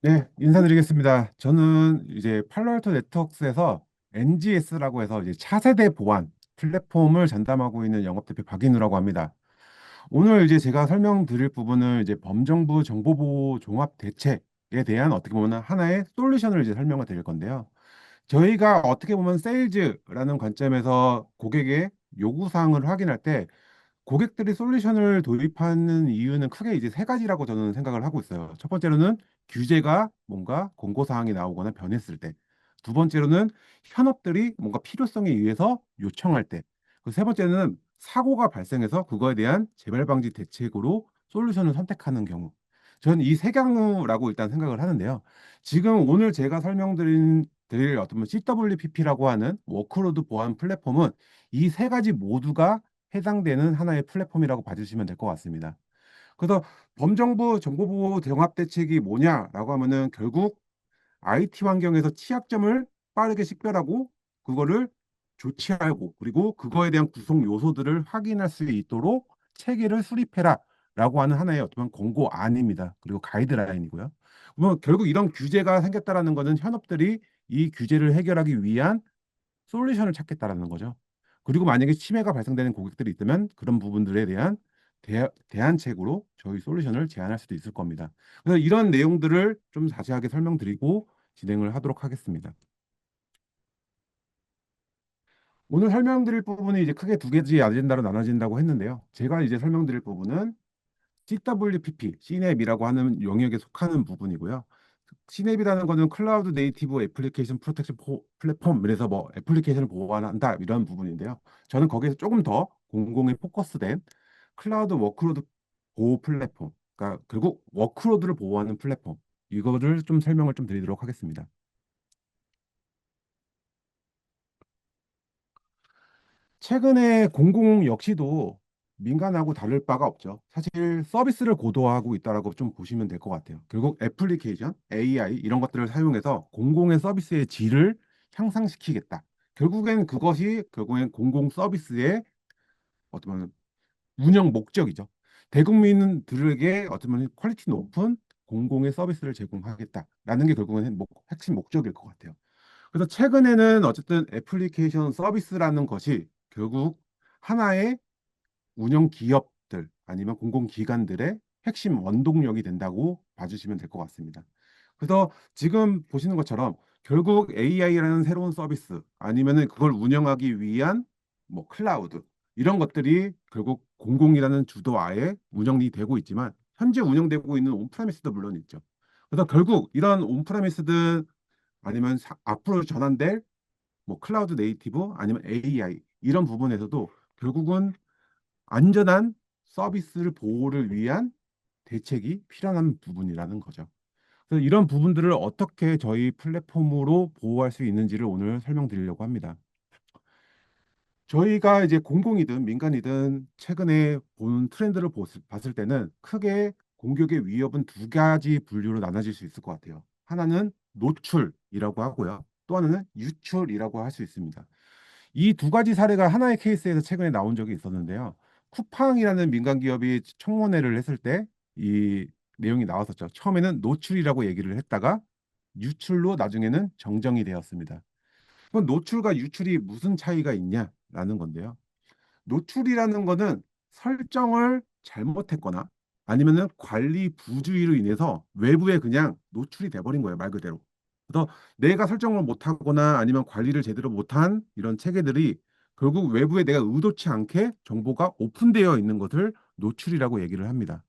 네, 인사드리겠습니다. 저는 이제 팔로알토 네트워크스에서 NGS라고 해서 이제 차세대 보안 플랫폼을 전담하고 있는 영업대표 박인우라고 합니다. 오늘 이제 제가 설명드릴 부분은 이제 범정부 정보보호 종합 대책에 대한 어떻게 보면 하나의 솔루션을 이제 설명을 드릴 건데요. 저희가 어떻게 보면 세일즈라는 관점에서 고객의 요구사항을 확인할 때 고객들이 솔루션을 도입하는 이유는 크게 이제 세 가지라고 저는 생각을 하고 있어요. 첫 번째로는 규제가 뭔가 공고사항이 나오거나 변했을 때. 두 번째로는 현업들이 뭔가 필요성에 의해서 요청할 때. 그 세 번째는 사고가 발생해서 그거에 대한 재발 방지 대책으로 솔루션을 선택하는 경우. 저는 이 세 경우라고 일단 생각을 하는데요. 지금 오늘 제가 드릴 어떤 CWPP라고 하는 워크로드 보안 플랫폼은 이 세 가지 모두가 해당되는 하나의 플랫폼이라고 봐주시면 될 것 같습니다. 그래서 범정부 정보보호 종합대책이 뭐냐라고 하면은 결국 IT 환경에서 취약점을 빠르게 식별하고 그거를 조치하고 그리고 그거에 대한 구성 요소들을 확인할 수 있도록 체계를 수립해라라고 하는 하나의 어떤 권고안입니다. 그리고 가이드라인이고요. 뭐 결국 이런 규제가 생겼다라는 것은 현업들이 이 규제를 해결하기 위한 솔루션을 찾겠다라는 거죠. 그리고 만약에 침해가 발생되는 고객들이 있다면 그런 부분들에 대한 대안책으로 저희 솔루션을 제안할 수도 있을 겁니다. 그래서 이런 내용들을 좀 자세하게 설명드리고 진행을 하도록 하겠습니다. 오늘 설명드릴 부분이 이제 크게 두 가지 아젠다로 나눠진다고 했는데요. 제가 이제 설명드릴 부분은 CWPP, CNAP이라고 하는 영역에 속하는 부분이고요. CNAP이라는 거는 클라우드 네이티브 애플리케이션 프로텍션 플랫폼, 그래서 뭐 애플리케이션을 보완한다 이런 부분인데요. 저는 거기에서 조금 더 공공에 포커스된 클라우드 워크로드 보호 플랫폼, 그러니까 결국 워크로드를 보호하는 플랫폼, 이거를 좀 설명을 좀 드리도록 하겠습니다. 최근에 공공 역시도 민간하고 다를 바가 없죠. 사실 서비스를 고도화하고 있다라고 좀 보시면 될 것 같아요. 결국 애플리케이션, AI 이런 것들을 사용해서 공공의 서비스의 질을 향상시키겠다. 결국엔 공공 서비스의 어떤 운영 목적이죠. 대국민들에게 어쩌면 퀄리티 높은 공공의 서비스를 제공하겠다라는 게 결국은 핵심 목적일 것 같아요. 그래서 최근에는 어쨌든 애플리케이션 서비스라는 것이 결국 하나의 운영 기업들 아니면 공공기관들의 핵심 원동력이 된다고 봐주시면 될 것 같습니다. 그래서 지금 보시는 것처럼 결국 AI라는 새로운 서비스 아니면은 그걸 운영하기 위한 뭐 클라우드 이런 것들이 결국 공공이라는 주도하에 운영이 되고 있지만 현재 운영되고 있는 온프레미스도 물론 있죠. 그래서 결국 이런 온프레미스든 아니면 앞으로 전환될 뭐 클라우드 네이티브 아니면 AI 이런 부분에서도 결국은 안전한 서비스를 보호를 위한 대책이 필요한 부분이라는 거죠. 그래서 이런 부분들을 어떻게 저희 플랫폼으로 보호할 수 있는지를 오늘 설명드리려고 합니다. 저희가 이제 공공이든 민간이든 최근에 본 트렌드를 봤을 때는 크게 공격의 위협은 두 가지 분류로 나눠질 수 있을 것 같아요. 하나는 노출이라고 하고요. 또 하나는 유출이라고 할 수 있습니다. 이 두 가지 사례가 하나의 케이스에서 최근에 나온 적이 있었는데요. 쿠팡이라는 민간 기업이 청문회를 했을 때 이 내용이 나왔었죠. 처음에는 노출이라고 얘기를 했다가 유출로 나중에는 정정이 되었습니다. 그럼 노출과 유출이 무슨 차이가 있냐라는 건데요. 노출이라는 거는 설정을 잘못했거나 아니면은 관리 부주의로 인해서 외부에 그냥 노출이 돼버린 거예요, 말 그대로. 그래서 내가 설정을 못하거나 아니면 관리를 제대로 못한 이런 체계들이 결국 외부에 내가 의도치 않게 정보가 오픈되어 있는 것을 노출이라고 얘기를 합니다.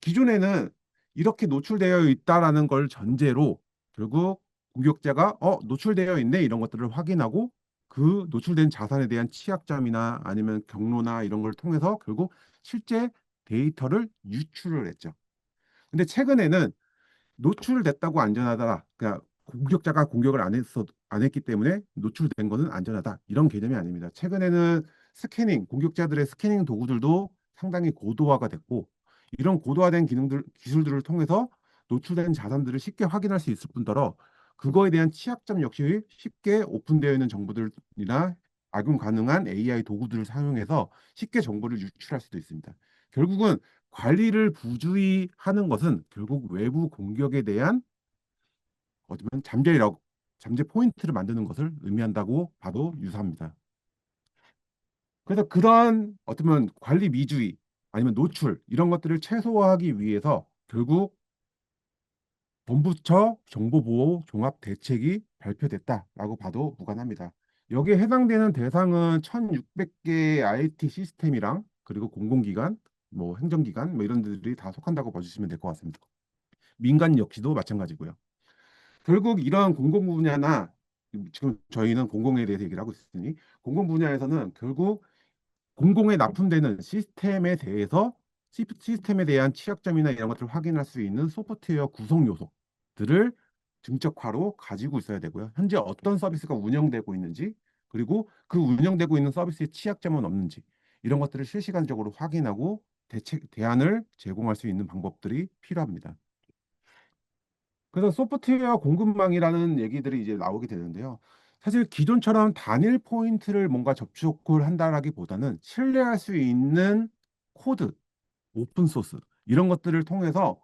기존에는 이렇게 노출되어 있다라는 걸 전제로 결국 공격자가 노출되어 있네 이런 것들을 확인하고 그 노출된 자산에 대한 취약점이나 아니면 경로나 이런 걸 통해서 결국 실제 데이터를 유출을 했죠. 근데 최근에는 노출됐다고 안전하다. 그러니까 공격자가 공격을 안 했기 때문에 노출된 거는 안전하다. 이런 개념이 아닙니다. 최근에는 공격자들의 스캐닝 도구들도 상당히 고도화가 됐고 이런 고도화된 기술들을 통해서 노출된 자산들을 쉽게 확인할 수 있을 뿐더러 그거에 대한 취약점 역시 쉽게 오픈되어 있는 정보들이나 악용 가능한 AI 도구들을 사용해서 쉽게 정보를 유출할 수도 있습니다. 결국은 관리를 부주의 하는 것은 결국 외부 공격에 대한 어쩌면 잠재 포인트를 만드는 것을 의미한다고 봐도 유사합니다. 그래서 그런 어쩌면 관리 미주의 아니면 노출 이런 것들을 최소화하기 위해서 결국 본부처 정보보호 종합대책이 발표됐다라고 봐도 무관합니다. 여기에 해당되는 대상은 1,600개의 IT 시스템이랑 그리고 공공기관, 뭐 행정기관 뭐 이런 데들이 다 속한다고 봐주시면 될 것 같습니다. 민간 역시도 마찬가지고요. 결국 이런 공공 분야나 지금 저희는 공공에 대해서 얘기를 하고 있으니 공공 분야에서는 결국 공공에 납품되는 시스템에 대해서 시스템에 대한 취약점이나 이런 것들을 확인할 수 있는 소프트웨어 구성 요소들을 증적화로 가지고 있어야 되고요. 현재 어떤 서비스가 운영되고 있는지 그리고 그 운영되고 있는 서비스의 취약점은 없는지 이런 것들을 실시간적으로 확인하고 대안을 제공할 수 있는 방법들이 필요합니다. 그래서 소프트웨어 공급망이라는 얘기들이 이제 나오게 되는데요. 사실 기존처럼 단일 포인트를 뭔가 접촉을 한다라기보다는 신뢰할 수 있는 코드, 오픈 소스 이런 것들을 통해서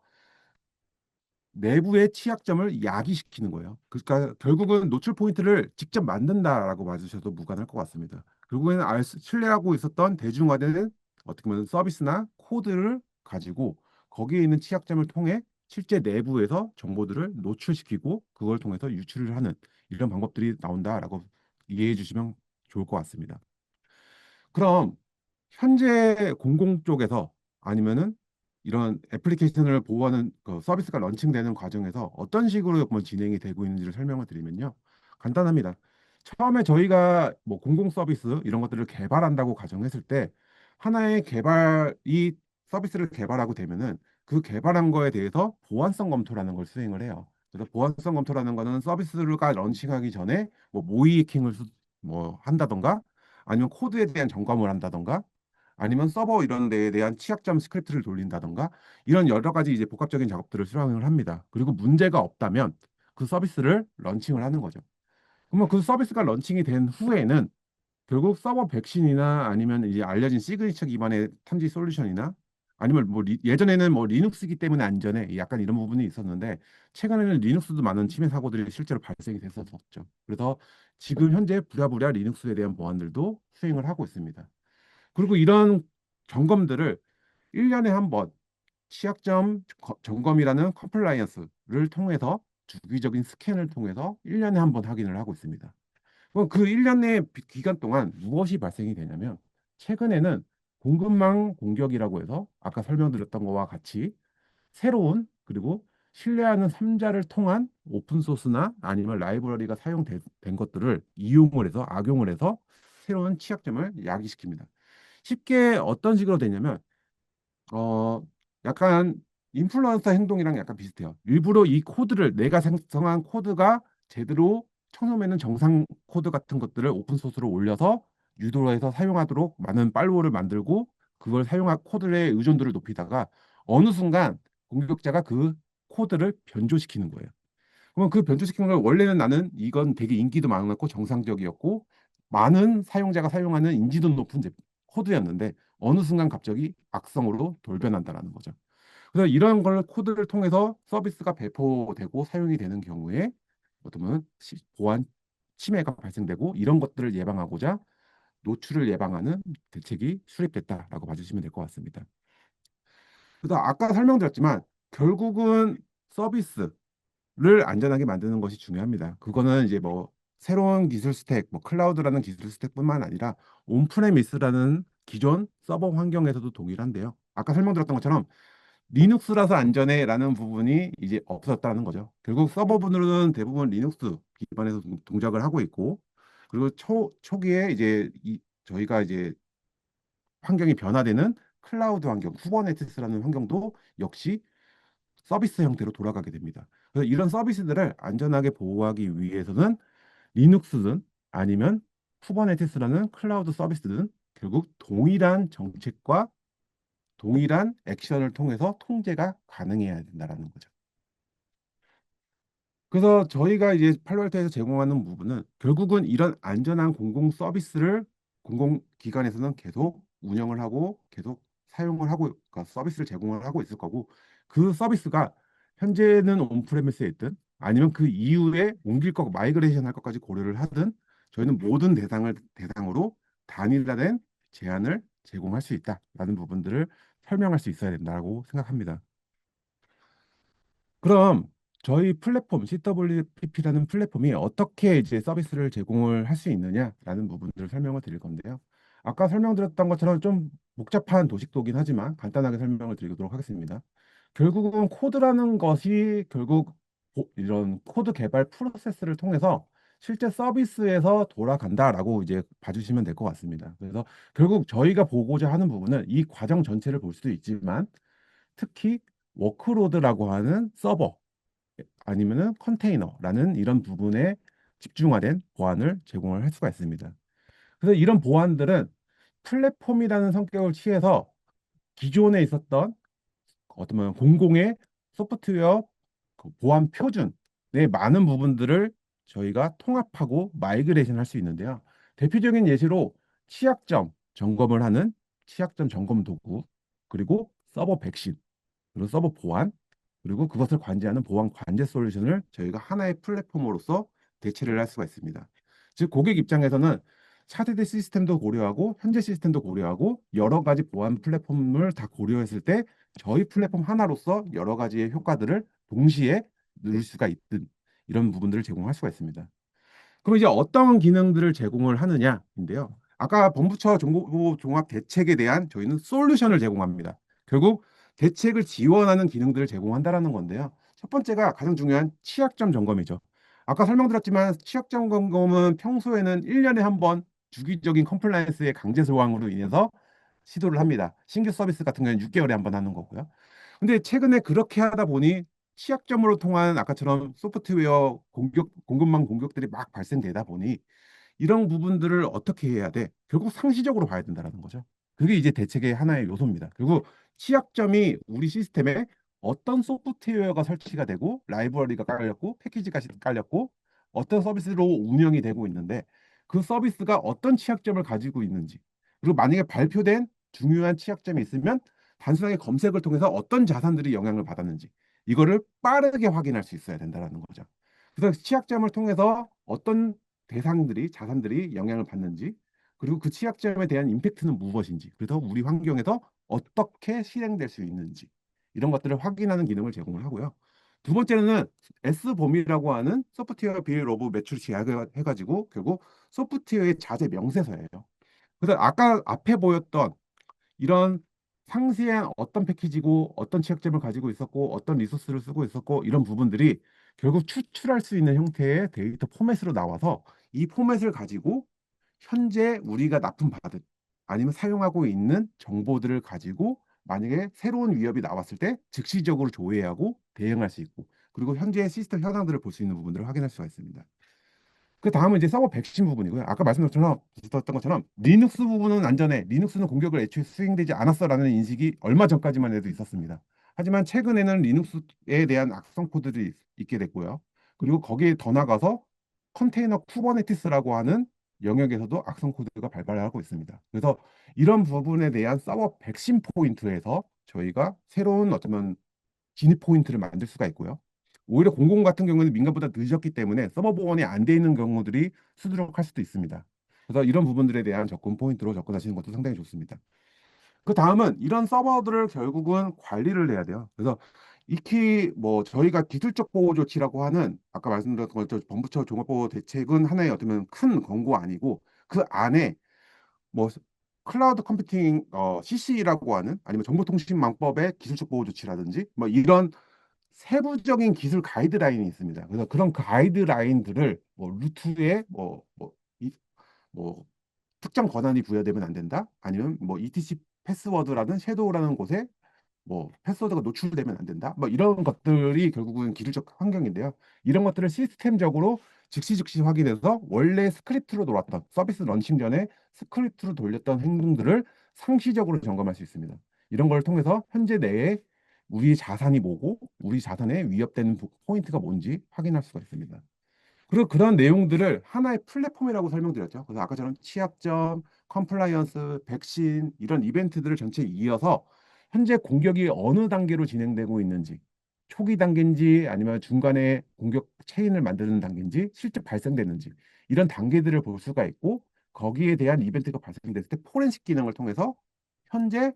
내부의 취약점을 야기시키는 거예요. 그러니까 결국은 노출 포인트를 직접 만든다라고 봐주셔도 무관할 것 같습니다. 결국에는 신뢰하고 있었던 대중화된 어떻게 보면 서비스나 코드를 가지고 거기에 있는 취약점을 통해 실제 내부에서 정보들을 노출시키고 그걸 통해서 유출을 하는 이런 방법들이 나온다라고 이해해 주시면 좋을 것 같습니다. 그럼 현재 공공 쪽에서 아니면은 이런 애플리케이션을 보호하는 그 서비스가 런칭되는 과정에서 어떤 식으로 뭐 진행이 되고 있는지를 설명을 드리면요. 간단합니다. 처음에 저희가 뭐 공공 서비스 이런 것들을 개발한다고 가정했을 때 하나의 개발이 서비스를 개발하고 되면은 그 개발한 거에 대해서 보안성 검토라는 걸 수행을 해요. 그래서 보안성 검토라는 거는 서비스가 런칭하기 전에 뭐 모의 해킹을 뭐 한다던가 아니면 코드에 대한 점검을 한다던가 아니면 서버 이런 데에 대한 취약점 스크립트를 돌린다던가 이런 여러 가지 이제 복합적인 작업들을 수행을 합니다. 그리고 문제가 없다면 그 서비스를 런칭을 하는 거죠. 그러면 그 서비스가 런칭이 된 후에는 결국 서버 백신이나 아니면 이제 알려진 시그니처 기반의 탐지 솔루션이나 아니면 뭐 예전에는 뭐 리눅스이기 때문에 안전해 약간 이런 부분이 있었는데 최근에는 리눅스도 많은 침해 사고들이 실제로 발생이 됐었죠. 그래서 지금 현재 부랴부랴 리눅스에 대한 보안들도 수행을 하고 있습니다. 그리고 이런 점검들을 1년에 한 번 취약점 점검이라는 컴플라이언스를 통해서 주기적인 스캔을 통해서 1년에 한 번 확인을 하고 있습니다. 그럼 그 1년의 기간 동안 무엇이 발생이 되냐면 최근에는 공급망 공격이라고 해서 아까 설명드렸던 거와 같이 새로운 그리고 신뢰하는 3자를 통한 오픈소스나 아니면 라이브러리가 사용된 것들을 이용을 해서 악용을 해서 새로운 취약점을 야기시킵니다. 쉽게 어떤 식으로 되냐면 어 약간 인플루언서 행동이랑 약간 비슷해요. 일부러 이 코드를 내가 생성한 코드가 제대로 처음에는 정상 코드 같은 것들을 오픈 소스로 올려서 유도해서 사용하도록 많은 팔로워를 만들고 그걸 사용한 코드의 의존도를 높이다가 어느 순간 공격자가 그 코드를 변조시키는 거예요. 그러면 그 변조시키는 걸 원래는 나는 이건 되게 인기도 많았고 정상적이었고 많은 사용자가 사용하는 인지도 높은 코드였는데 어느 순간 갑자기 악성으로 돌변한다라는 거죠. 그래서 이런 걸 코드를 통해서 서비스가 배포되고 사용이 되는 경우에 어쩌면 보안 침해가 발생되고 이런 것들을 예방하고자 노출을 예방하는 대책이 수립됐다라고 봐주시면 될 것 같습니다. 그래서 아까 설명드렸지만 결국은 서비스 를 안전하게 만드는 것이 중요합니다. 그거는 이제 뭐 새로운 기술 스택, 뭐 클라우드라는 기술 스택뿐만 아니라 온프레미스라는 기존 서버 환경에서도 동일한데요. 아까 설명드렸던 것처럼 리눅스라서 안전해라는 부분이 이제 없어졌다는 거죠. 결국 서버분들은 대부분 리눅스 기반에서 동작을 하고 있고, 그리고 초기에 이제 저희가 이제 환경이 변화되는 클라우드 환경, 쿠버네티스라는 환경도 역시 서비스 형태로 돌아가게 됩니다. 그래서 이런 서비스들을 안전하게 보호하기 위해서는 리눅스든 아니면 쿠버네티스라는 클라우드 서비스든 결국 동일한 정책과 동일한 액션을 통해서 통제가 가능해야 된다는 거죠. 그래서 저희가 이제 팔로알토에서 제공하는 부분은 결국은 이런 안전한 공공 서비스를 공공기관에서는 계속 운영을 하고 계속 사용을 하고 그러니까 서비스를 제공을 하고 있을 거고 그 서비스가 현재는 온프레미스에 있든 아니면 그 이후에 옮길 것, 마이그레이션 할 것까지 고려를 하든 저희는 모든 대상을 대상으로 단일화된 제한을 제공할 수 있다라는 부분들을 설명할 수 있어야 된다고 생각합니다. 그럼 저희 플랫폼 CWPP라는 플랫폼이 어떻게 이제 서비스를 제공을 할 수 있느냐라는 부분들을 설명을 드릴 건데요. 아까 설명드렸던 것처럼 좀 복잡한 도식도긴 하지만 간단하게 설명을 드리도록 하겠습니다. 결국은 코드라는 것이 결국 이런 코드 개발 프로세스를 통해서 실제 서비스에서 돌아간다라고 이제 봐주시면 될 것 같습니다. 그래서 결국 저희가 보고자 하는 부분은 이 과정 전체를 볼 수도 있지만 특히 워크로드라고 하는 서버 아니면은 컨테이너라는 이런 부분에 집중화된 보안을 제공을 할 수가 있습니다. 그래서 이런 보안들은 플랫폼이라는 성격을 취해서 기존에 있었던 어떤 공공의 소프트웨어 그 보안 표준의 많은 부분들을 저희가 통합하고 마이그레이션 할 수 있는데요. 대표적인 예시로 취약점 점검을 하는 취약점 점검 도구, 그리고 서버 백신, 그리고 서버 보안, 그리고 그것을 관리하는 보안 관제 솔루션을 저희가 하나의 플랫폼으로서 대체를 할 수가 있습니다. 즉 고객 입장에서는 차세대 시스템도 고려하고 현재 시스템도 고려하고 여러 가지 보안 플랫폼을 다 고려했을 때 저희 플랫폼 하나로서 여러 가지의 효과들을 동시에 누릴 수가 있는 이런 부분들을 제공할 수가 있습니다. 그럼 이제 어떤 기능들을 제공을 하느냐인데요. 아까 범부처 정보 종합 대책에 대한 저희는 솔루션을 제공합니다. 결국 대책을 지원하는 기능들을 제공한다라는 건데요. 첫 번째가 가장 중요한 취약점 점검이죠. 아까 설명드렸지만 취약점 점검은 평소에는 1년에 한 번 주기적인 컴플라이언스의 강제 조항으로 인해서 시도를 합니다. 신규 서비스 같은 경우는 6개월에 한 번 하는 거고요. 근데 최근에 그렇게 하다 보니 취약점으로 통한 아까처럼 소프트웨어 공급망 공격들이 막 발생되다 보니 이런 부분들을 어떻게 해야 돼? 결국 상시적으로 봐야 된다는 거죠. 그게 이제 대책의 하나의 요소입니다. 그리고 취약점이 우리 시스템에 어떤 소프트웨어가 설치가 되고 라이브러리가 깔렸고 패키지가 깔렸고 어떤 서비스로 운영이 되고 있는데 그 서비스가 어떤 취약점을 가지고 있는지, 그리고 만약에 발표된 중요한 취약점이 있으면 단순하게 검색을 통해서 어떤 자산들이 영향을 받았는지 이거를 빠르게 확인할 수 있어야 된다는 거죠. 그래서 취약점을 통해서 어떤 대상들이 자산들이 영향을 받는지, 그리고 그 취약점에 대한 임팩트는 무엇인지, 그래서 우리 환경에서 어떻게 실행될 수 있는지 이런 것들을 확인하는 기능을 제공을 하고요. 두 번째는 S범위라고 하는 소프트웨어 비율 오브 매출치 해가지고 결국 소프트웨어의 자재 명세서예요. 그래서 아까 앞에 보였던 이런 상세한 어떤 패키지고 어떤 취약점을 가지고 있었고 어떤 리소스를 쓰고 있었고 이런 부분들이 결국 추출할 수 있는 형태의 데이터 포맷으로 나와서 이 포맷을 가지고 현재 우리가 납품받은 아니면 사용하고 있는 정보들을 가지고 만약에 새로운 위협이 나왔을 때 즉시적으로 조회하고 대응할 수 있고, 그리고 현재의 시스템 현황들을 볼 수 있는 부분들을 확인할 수가 있습니다. 그 다음은 이제 서버 백신 부분이고요. 아까 말씀드렸던 것처럼 리눅스 부분은 안전해. 리눅스는 공격을 애초에 수행되지 않았어라는 인식이 얼마 전까지만 해도 있었습니다. 하지만 최근에는 리눅스에 대한 악성 코드들이 있게 됐고요. 그리고 거기에 더 나가서 컨테이너 쿠버네티스라고 하는 영역에서도 악성 코드가 발발하고 있습니다. 그래서 이런 부분에 대한 서버 백신 포인트에서 저희가 새로운 어쩌면 진입 포인트를 만들 수가 있고요. 오히려 공공 같은 경우는 민간보다 늦었기 때문에 서버 보안이 안 돼 있는 경우들이 수두룩할 수도 있습니다. 그래서 이런 부분들에 대한 접근 포인트로 접근하시는 것도 상당히 좋습니다. 그 다음은 이런 서버들을 결국은 관리를 해야 돼요. 그래서 익히 뭐 저희가 기술적 보호 조치라고 하는 아까 말씀드렸던 것처럼 범부처 종합보호 대책은 하나의 어쩌면 큰 권고 아니고 그 안에 뭐 클라우드 컴퓨팅 CC라고 하는 아니면 정보통신망법의 기술적 보호 조치라든지 뭐 이런 세부적인 기술 가이드라인이 있습니다. 그래서 그런 가이드라인들을 뭐 루트에 뭐 특정 권한이 부여되면 안 된다. 아니면 뭐 ETC 패스워드라는 섀도우라는 곳에 뭐 패스워드가 노출되면 안 된다. 뭐 이런 것들이 결국은 기술적 환경인데요. 이런 것들을 시스템적으로 즉시 확인해서 원래 스크립트로 돌았던 서비스 런칭 전에 스크립트로 돌렸던 행동들을 상시적으로 점검할 수 있습니다. 이런 걸 통해서 현재 내에 우리 자산이 뭐고 우리 자산에 위협되는 포인트가 뭔지 확인할 수가 있습니다. 그리고 그런 내용들을 하나의 플랫폼이라고 설명드렸죠. 그래서 아까처럼 취약점, 컴플라이언스, 백신 이런 이벤트들을 전체 이어서 현재 공격이 어느 단계로 진행되고 있는지, 초기 단계인지 아니면 중간에 공격 체인을 만드는 단계인지 실제 발생됐는지 이런 단계들을 볼 수가 있고 거기에 대한 이벤트가 발생됐을 때 포렌식 기능을 통해서 현재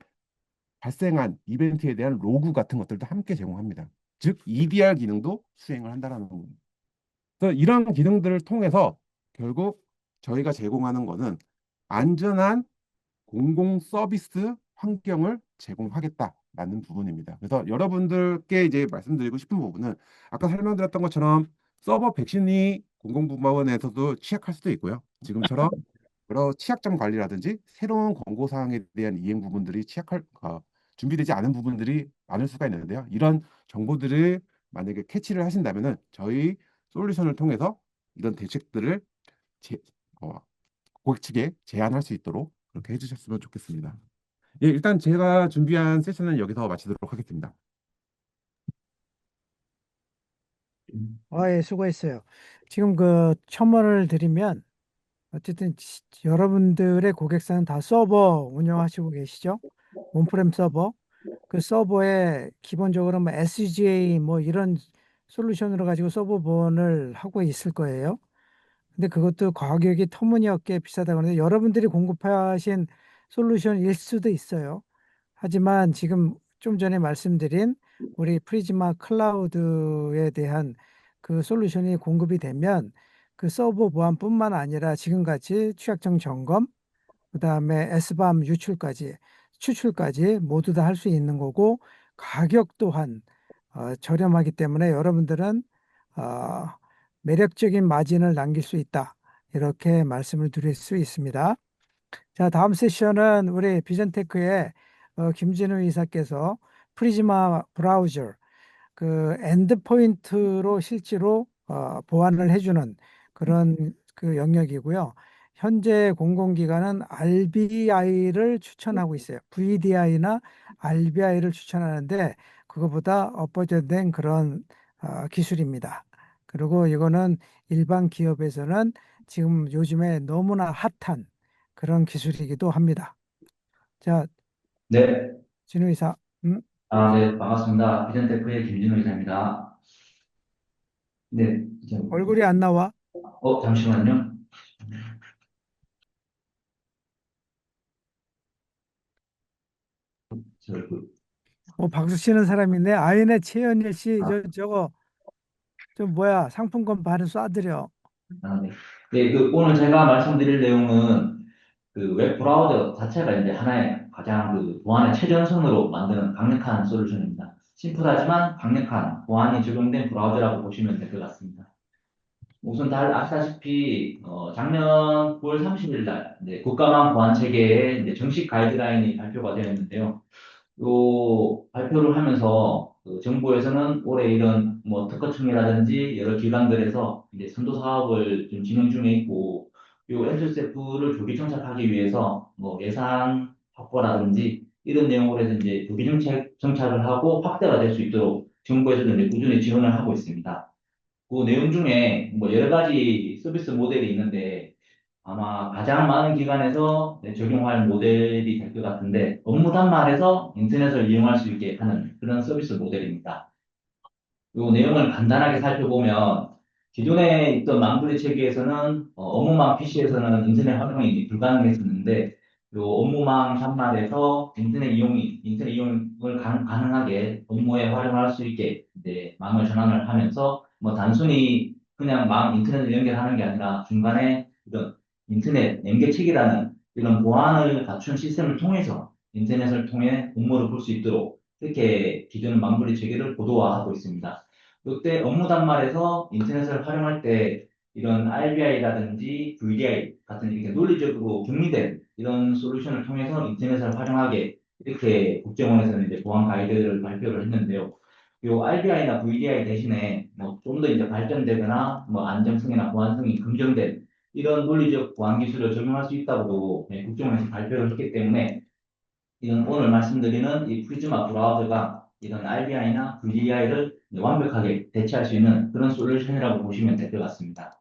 발생한 이벤트에 대한 로그 같은 것들도 함께 제공합니다. 즉 EDR 기능도 수행을 한다라는 겁니다. 그래서 이런 기능들을 통해서 결국 저희가 제공하는 것은 안전한 공공 서비스 환경을 제공하겠다라는 부분입니다. 그래서 여러분들께 이제 말씀드리고 싶은 부분은 아까 설명드렸던 것처럼 서버 백신이 공공부문에서도 취약할 수도 있고요. 지금처럼 여러 취약점 관리라든지 새로운 권고 사항에 대한 이행 부분들이 준비되지 않은 부분들이 많을 수가 있는데요. 이런 정보들을 만약에 캐치를 하신다면은 저희 솔루션을 통해서 이런 대책들을 제, 어, 고객 측에 제안할 수 있도록 그렇게 해주셨으면 좋겠습니다. 예, 일단 제가 준비한 세션은 여기서 마치도록 하겠습니다. 예, 수고했어요. 지금 그 첨언을 드리면 어쨌든 여러분들의 고객사는 다 서버 운영하시고 계시죠? 온프렘 서버. 그 서버에 기본적으로 뭐 SGA 뭐 이런 솔루션으로 가지고 서버본을 하고 있을 거예요. 근데 그것도 가격이 터무니없게 비싸다고 하는데 여러분들이 공급하신 솔루션일 수도 있어요. 하지만 지금 좀 전에 말씀드린 우리 프리즈마 클라우드에 대한 그 솔루션이 공급이 되면 그 서버 보안뿐만 아니라 지금같이 취약점 점검, 그다음에 SBAM 추출까지 모두 다 할 수 있는 거고 가격 또한 저렴하기 때문에 여러분들은 어, 매력적인 마진을 남길 수 있다. 이렇게 말씀을 드릴 수 있습니다. 자, 다음 세션은 우리 비전테크의 김진우 이사께서 프리즈마 브라우저 그 엔드포인트로 실제로 보완을 해주는 그런 그 영역이고요. 현재 공공기관은 RBI를 추천하고 있어요. VDI나 RBI를 추천하는데 그거보다 업버전된 그런 기술입니다. 그리고 이거는 일반 기업에서는 지금 요즘에 너무나 핫한 그런 기술이기도 합니다. 자, 네, 진우 이사, 네, 반갑습니다. 비전테크의 김진우 이사입니다. 네, 얼굴이 안 나와. 잠시만요. 저, 그, 박수 치는 사람이 있네. 아이네 최연일 씨, 저거, 뭐야, 상품권 반을 쏴드려. 네. 네, 오늘 제가 말씀드릴 내용은 그 웹 브라우저 자체가 이제 하나의 가장 그 보안의 최전선으로 만드는 강력한 솔루션입니다. 심플하지만 강력한 보안이 적용된 브라우저라고 보시면 될 것 같습니다. 우선 다 아시다시피 작년 9월 30일 날 이제 국가망 보안 체계의 이제 정식 가이드라인이 발표가 되었는데요. 요 발표를 하면서 그 정부에서는 올해 이런 뭐 특허청이라든지 여러 기관들에서 이제 선도 사업을 좀 진행 중에 있고 요 엔트세프를 조기 정착하기 위해서 뭐 예산 확보라든지 이런 내용으로 해서 이제 조기 정착을 하고 확대가 될 수 있도록 정부에서도 이제 꾸준히 지원을 하고 있습니다. 그 내용 중에 뭐 여러 가지 서비스 모델이 있는데 아마 가장 많은 기관에서 적용할 모델이 될 것 같은데 업무 단말에서 인터넷을 이용할 수 있게 하는 그런 서비스 모델입니다. 이 내용을 간단하게 살펴보면 기존에 있던 망부리 체계에서는 업무망 PC에서는 인터넷 활용이 불가능했었는데 이 업무망 단말에서 인터넷 이용을 가능하게 업무에 활용할 수 있게 이제 망을 전환을 하면서 뭐 단순히 그냥 망 인터넷을 연결하는 게 아니라 중간에 이런 인터넷 연계책이라는 이런 보안을 갖춘 시스템을 통해서 인터넷을 통해 업무를 볼 수 있도록 이렇게 기존 망부리 체계를 고도화하고 있습니다. 이때 업무 단말에서 인터넷을 활용할 때 이런 RBI라든지 VDI 같은 이렇게 논리적으로 격리된 이런 솔루션을 통해서 인터넷을 활용하게 이렇게 국정원에서는 이제 보안 가이드를 발표를 했는데요. 요 RBI나 VDI 대신에 뭐 좀 더 이제 발전되거나 뭐 안정성이나 보안성이 긍정된 이런 논리적 보안 기술을 적용할 수 있다고 국정원에서 발표를 했기 때문에 이건 오늘 말씀드리는 이 프리즈마 브라우저가 이런 RBI나 VDI를 완벽하게 대체할 수 있는 그런 솔루션이라고 보시면 될 것 같습니다.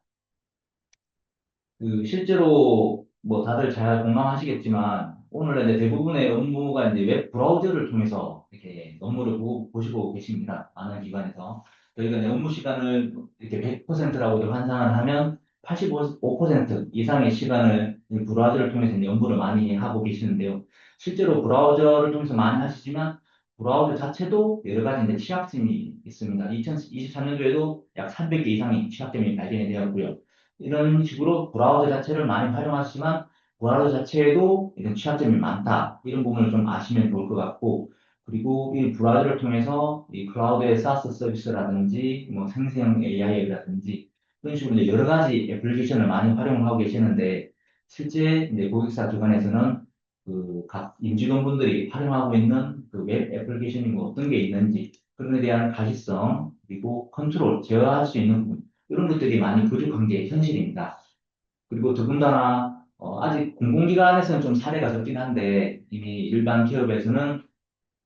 실제로 뭐 다들 잘 공감하시겠지만 오늘 이제 대부분의 업무가 이제 웹 브라우저를 통해서 이렇게 업무를 보시고 계십니다. 많은 기관에서. 저희가 이제 업무 시간을 이렇게 100%라고 환산을 하면 85% 이상의 시간을 이 브라우저를 통해서 이제 업무를 많이 하고 계시는데요. 실제로 브라우저를 통해서 많이 하시지만 브라우저 자체도 여러 가지 이제 취약점이 있습니다. 2023년도에도 약 300개 이상의 취약점이 발견이 되었고요. 이런 식으로 브라우저 자체를 많이 활용하시지만 브라우저 자체에도 이런 취약점이 많다. 이런 부분을 좀 아시면 좋을 것 같고, 그리고 이 브라우저를 통해서 이 클라우드의 SaaS 서비스라든지, 뭐 생成AI라든지, 그런 식으로 이제 여러 가지 애플리케이션을 많이 활용하고 계시는데, 실제 이제 고객사 기관에서는 그 각 임직원분들이 활용하고 있는 그 웹 애플리케이션이 뭐 어떤 게 있는지, 그런 데 대한 가시성, 그리고 컨트롤, 제어할 수 있는 부분, 이런 것들이 많이 부족한 게 현실입니다. 그리고 더군다나 아직 공공기관에서는 좀 사례가 적긴 한데 이미 일반 기업에서는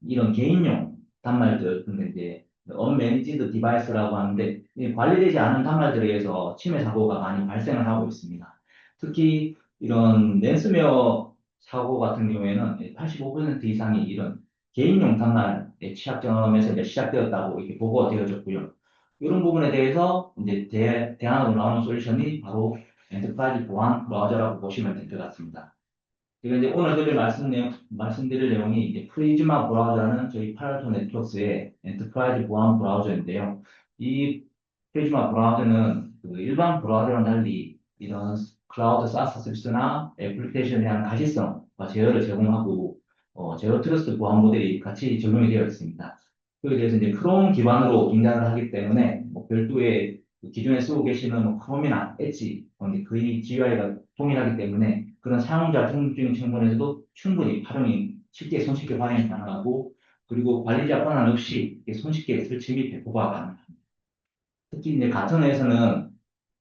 이런 개인용 단말들, 근데 이제 unmanaged device라고 하는데 이 관리되지 않은 단말들에 의해서 침해 사고가 많이 발생을 하고 있습니다. 특히 이런 랜섬웨어 사고 같은 경우에는 85% 이상이 이런 개인용 단말의 취약점에서 이제 시작되었다고 이렇게 보고가 되어졌고요. 이런 부분에 대해서 이제 대안으로 나오는 솔루션이 바로 엔터프라이즈 보안 브라우저라고 보시면 될 것 같습니다. 제가 이제 오늘 말씀드릴 내용이 이제 프리즈마 브라우저라는 저희 팔알토 네트워크스의 엔터프라이즈 보안 브라우저인데요. 이 프리즈마 브라우저는 그 일반 브라우저랑 달리 이런 클라우드 사스 서비스나 애플리케이션에 대한 가시성과 제어를 제공하고 제어 트러스트 보안 모델이 같이 적용이 되어 있습니다. 그에 대해서 이제 크롬 기반으로 긴장을 하기 때문에 뭐 별도의 기존에 쓰고 계시는 뭐 크롬이나 엣지 거의 GUI가 동일하기 때문에 그런 사용자 중증 측면에서도 충분히 활용이 손쉽게 활용이 가능하고 그리고 관리자 권한 없이 이렇게 손쉽게 설치 및 배포가 가능합니다. 특히 이제 가천에서는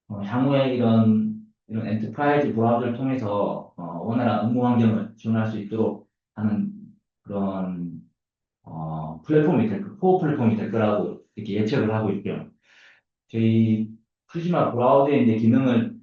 향후에 이런 엔터프라이즈 브라우저를 통해서 원활한 업무 환경을 지원할 수 있도록 하는 그런 코어 플랫폼이 될 거라고 이렇게 예측을 하고 있고요. 저희 프리즈마 브라우저의 이제 기능을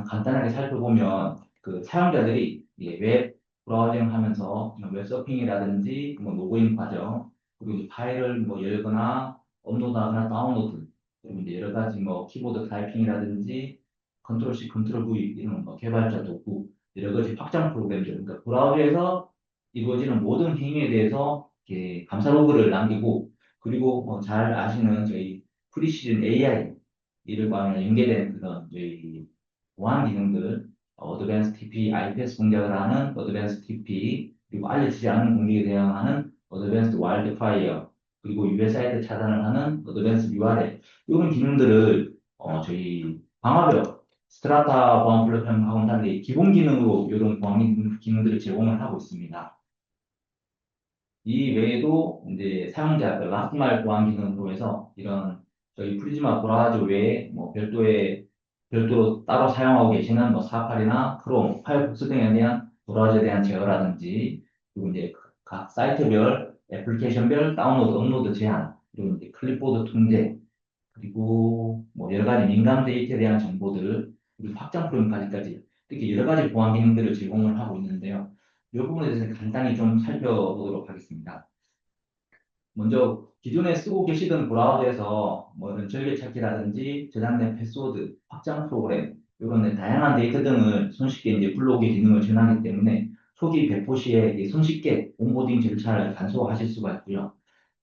간단하게 살펴보면 그 사용자들이 이제 웹 브라우징 하면서 웹 서핑이라든지 뭐 로그인 과정 그리고 이제 파일을 뭐 열거나 업로드하거나 다운로드 그리고 이제 여러 가지 뭐 키보드 타이핑이라든지 컨트롤 C, 컨트롤 V 이런 뭐 개발자 도구 여러 가지 확장 프로그램들 그러니까 브라우저에서 이루어지는 모든 행위에 대해서 이렇게 감사 로그를 남기고 그리고 잘 아시는 저희 프리시즌 AI 이들과 연계된 그런 저희 보안 기능들, 어드밴스 TP, IPS 공격을 하는 어드밴스 TP, 그리고 알려지지 않은 공격에 대응하는 어드밴스 와일드파이어, 그리고 유해 사이트 차단을 하는 어드밴스 URL 이런 기능들을 저희 방화벽 스트라타 보안 플랫폼하고는 달리 기본 기능으로 이런 보안 기능들을 제공을 하고 있습니다. 이 외에도 이제 사용자, 그 라스트마일 보안 기능으로 해서 이런 저희 프리즈마 브라우저 외에 뭐 별도로 따로 사용하고 계시는 뭐 사파리나 크롬, 파이어폭스 등에 대한 브라우저에 대한 제어라든지 그리고 이제 각 사이트별, 애플리케이션별 다운로드, 업로드 제한, 그리고 이제 클립보드 통제, 그리고 뭐 여러 가지 민감 데이터에 대한 정보들을 그리고 확장 프로그램까지까지 이렇게 여러 가지 보안 기능들을 제공을 하고 있는데요. 이 부분에 대해서 간단히 좀 살펴보도록 하겠습니다. 먼저 기존에 쓰고 계시던 브라우저에서 뭐 이런 절개찾기라든지 저장된 패스워드, 확장 프로그램 이런 다양한 데이터 등을 손쉽게 이제 불러오기 기능을 지원하기 때문에 초기 배포 시에 손쉽게 온보딩 절차를 간소화하실 수가 있고요.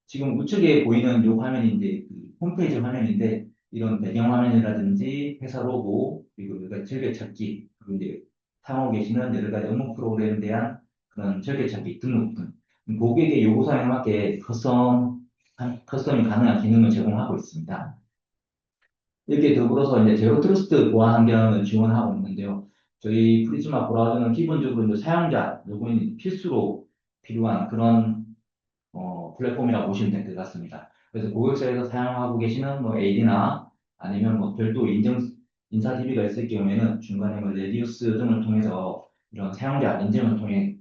지금 우측에 보이는 이 화면이 이제 그 홈페이지 화면인데 이런 배경 화면이라든지 회사 로고 그리고 여러 가지 즐겨찾기 그리고 이제 사용하고 계시는 여러 가지 업무 프로그램에 대한 그런 즐겨찾기 등록 등 고객의 요구사항에 맞게 커스텀이 가능한 기능을 제공하고 있습니다. 이렇게 더불어서 이제 제로 트러스트 보안 환경을 지원하고 있는데요. 저희 프리즈마 브라우저는 기본적으로 이제 사용자 로그인이 필수로 필요한 그런 플랫폼이라고 보시면 될 것 같습니다. 그래서 고객사에서 사용하고 계시는 뭐 AD나 아니면 뭐 별도 인사 DB가 있을 경우에는 중간에 뭐 레디우스 등을 통해서 이런 사용자 인증을 통해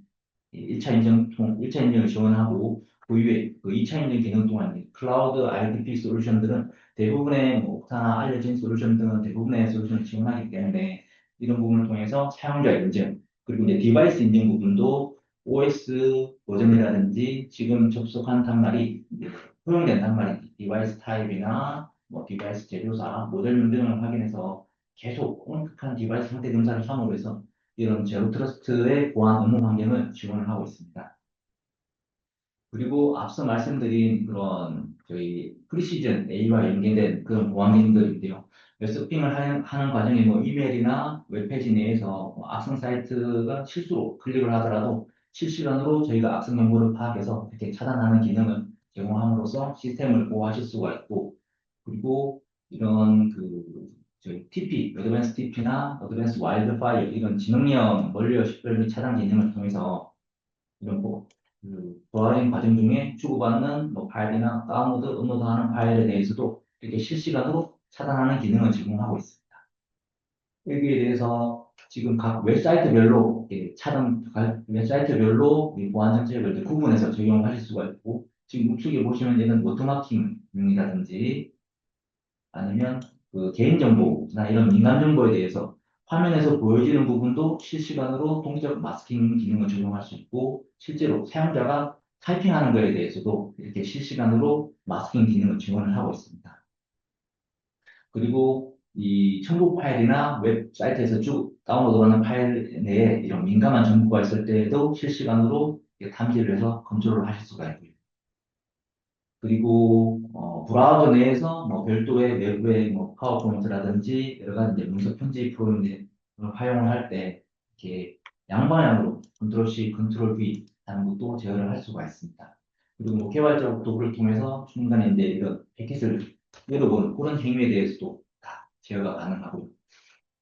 1차 인증을 지원하고 그 이후에 그 2차 인증 기능 동안 클라우드 IDP 솔루션들은 대부분의 뭐 옥타나 알려진 솔루션 등은 대부분의 솔루션을 지원하기 때문에 이런 부분을 통해서 사용자 인증 그리고 이제 디바이스 인증 부분도 OS 버전이라든지 지금 접속한 단말이 이제 허용된 단말이 디바이스 타입이나 뭐 디바이스 제조사, 모델명 등을 확인해서 계속 엄격한 디바이스 상태 검사를 함으로 해서 이런 제로 트러스트의 보안 업무 환경을 지원을 하고 있습니다. 그리고 앞서 말씀드린 그런 저희 프리시즌 A와 연계된 그런 보안 기능들인데요. 웹서핑을 하는 과정에 뭐 이메일이나 웹페이지 내에서 뭐 악성 사이트가 실수로 클릭을 하더라도 실시간으로 저희가 악성 정보를 파악해서 이렇게 차단하는 기능을 제공함으로써 시스템을 보호하실 수가 있고, 그리고 이런 저희 TP, 어드밴스 TP나 어드밴스 와일드파이어 이런 지능형 멀리어 식별 및 차단 기능을 통해서 이런 보아링 과정 중에 주고받는 뭐 파일이나 다운로드, 업로드하는 파일에 대해서도 이렇게 실시간으로 차단하는 기능을 제공하고 있습니다. 여기에 대해서 지금 각 웹사이트별로 웹사이트별로 이 보안 정책을 이제 구분해서 적용하실 수가 있고, 지금 우측에 보시면 얘는 워터마킹 기능이라든지 아니면 그 개인정보나 이런 민감정보에 대해서 화면에서 보여지는 부분도 실시간으로 동적 마스킹 기능을 적용할 수 있고, 실제로 사용자가 타이핑하는 것에 대해서도 이렇게 실시간으로 마스킹 기능을 지원을 하고 있습니다. 그리고 이 첨부 파일이나 웹사이트에서 쭉 다운로드하는 파일 내에 이런 민감한 정보가 있을 때에도 실시간으로 탐지를 해서 컨트롤을 하실 수가 있고요. 그리고 브라우저 내에서 뭐 별도의 외부의 뭐 파워포인트라든지 여러 가지 이제 문서 편집 프로그램을 활용을 할 때 이렇게 양방향으로 컨트롤 C, 컨트롤 V 하는 것도 제어를 할 수가 있습니다. 그리고 뭐 개발적 도구를 통해서 중간에 이제 이런 패킷을 열어보는 그런 행위에 대해서도 다 제어가 가능하고요.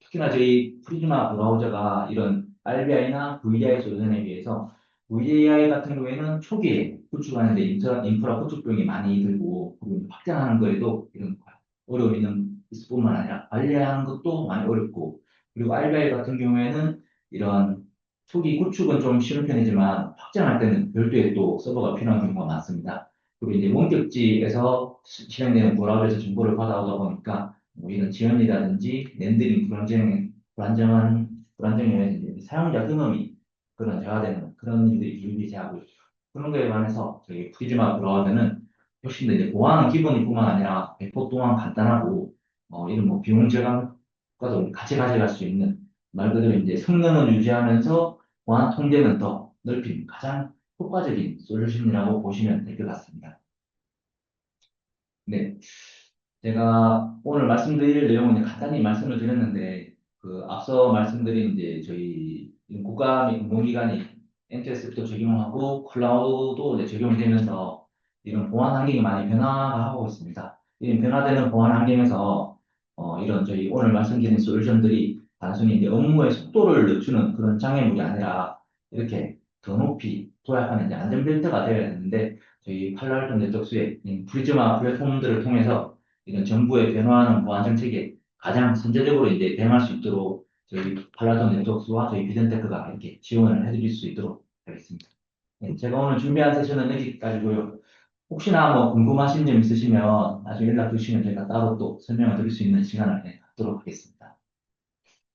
특히나 저희 프리즈마 브라우저가 이런 RBI나 VDI 소전에 비해서 VDI 같은 경우에는 초기에 구축하는데 인프라 구축 비용이 많이 들고 그리고 확장하는 거에도 이런 어려움이 있을 뿐만 아니라 관리하는 것도 많이 어렵고, 그리고 RBI 같은 경우에는 이런 초기 구축은 좀 쉬운 편이지만 확장할 때는 별도의 또 서버가 필요한 경우가 많습니다. 그리고 이제 원격지에서 실행되는 브라우저에서 정보를 받아오다 보니까 뭐 이런 지연이라든지 렌더링 불안정에 이제 사용자 경험이 그런 저하되는 그런 일들이 비일비재하고 있죠. 그런 거에 관해서 저희 프리즈마 브라우저는 훨씬 더 이제 보안은 기본일 뿐만 아니라 배포 또한 간단하고 이런 뭐 비용 절감과도 같이 가져갈 수 있는 말 그대로 이제 성능을 유지하면서 보안 통제는 더 넓힌 가장 효과적인 솔루션이라고 보시면 될 것 같습니다. 네. 제가 오늘 말씀드릴 내용은 이제 간단히 말씀을 드렸는데, 그 앞서 말씀드린 이제 저희 국가 및 공공기관이 NTS부터 적용하고 클라우드도 이제 적용되면서 이런 보안 환경이 많이 변화하고 있습니다. 이런 변화되는 보안 환경에서 이런 저희 오늘 말씀드린 솔루션들이 단순히 이제 업무의 속도를 늦추는 그런 장애물이 아니라 이렇게 더 높이 도약하는 이제 안전벨트가 되어야 되는데, 저희 팔랄톤 네트워크스의 프리즈마 플랫폼들을 통해서 이런 정부의 변화하는 보안 정책에 가장 선제적으로 이제 대응할 수 있도록 저희 팔라톤 네트워크스와 저희 비전테크가 이렇게 지원을 해드릴 수 있도록 하겠습니다. 네, 제가 오늘 준비한 세션은 여기까지고요. 혹시나 뭐 궁금하신 점 있으시면 나중에 연락 주시면 제가 따로 또 설명을 드릴 수 있는 시간을 갖도록 하겠습니다.